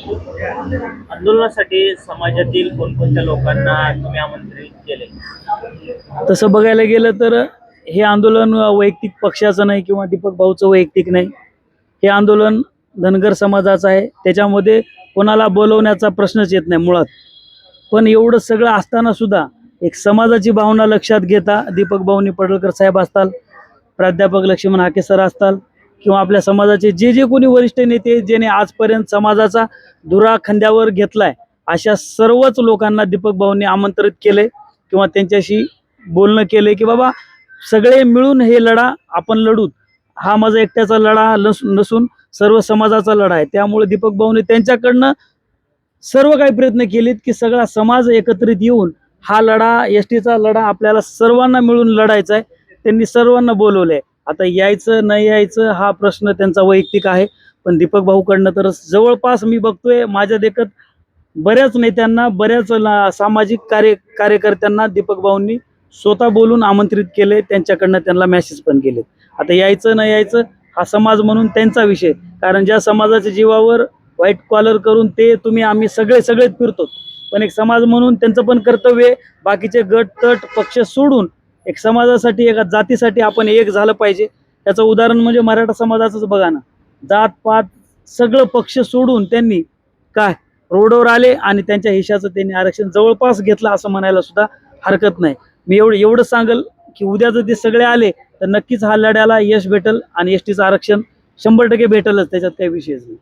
आंदोलनासाठी समाजातील कोणकोणत्या लोकांना तुम्ही आमंत्रित केले? तसं बघायला गेलं तर हे आंदोलन वैयक्तिक पक्षाचं नाही किंवा दीपक भाऊचं वैयक्तिक नाही. हे आंदोलन धनगर समाजाचं आहे. त्याच्यामध्ये कोणाला बोलवण्याचा प्रश्नच येत नाही मुळात. पण एवढं सगळं असताना सुद्धा एक समाजाची भावना लक्षात घेता दीपक भाऊनी पडळकर साहेब असताल, प्राध्यापक लक्ष्मण हाके सर असताल किंवा आपल्या समाजाचे जे जे कोणी वरिष्ठ नेते ज्याने आजपर्यंत समाजाचा धुरा खांद्यावर घेतलाय, अशा सर्वच लोकांना दीपक भाऊंनी आमंत्रित केले किंवा त्यांच्याशी बोलणं केले की बाबा सगळे मिळून हे लढा आपण लढूत. हा माझा एकट्याचा लढा नसून सर्व समाजाचा लढा आहे. त्यामुळे दीपक भाऊने त्यांच्याकडनं सर्व काही प्रयत्न केलेत की सगळा समाज एकत्रित येऊन हा लढा एसटीचा लढा आपल्याला सर्वांना मिळून लढायचा आहे. त्यांनी सर्वांना बोलवलंय. आता यायचं नाही यायचं हा प्रश्न त्यांचा वैयक्तिक आहे. पण दीपक भाऊकडनं तर जवळपास मी बघतोय माझ्या देखत बऱ्याच नेत्यांना बऱ्याच सामाजिक कार्यकर्त्यांना दीपक भाऊंनी स्वतः बोलून आमंत्रित केले. त्यांच्याकडनं त्यांना मेसेज पण केले. आता यायचं नाही यायचं हा समाज म्हणून त्यांचा विषय. कारण ज्या समाजाच्या जीवावर व्हाईट कॉलर करून ते तुम्ही आम्ही सगळेच फिरतो, पण एक समाज म्हणून त्यांचं पण कर्तव्य बाकीचे गट तट पक्ष सोडून एक समाजासाठी एका जातीसाठी आपण एक झालं पाहिजे. त्याचं उदाहरण म्हणजे मराठा समाजाचंच बघा ना. जात पात सगळं पक्ष सोडून त्यांनी काय रोडवर आले आणि त्यांच्या हिशाचं त्यांनी आरक्षण जवळपास घेतलं असं म्हणायला सुद्धा हरकत नाही. मी एवढं सांगल की उद्या जर ते सगळे आले तर नक्कीच हा लढ्याला यश भेटल आणि एसटीचं आरक्षण 100% भेटलच. त्याच्यात काही विषयच नाही.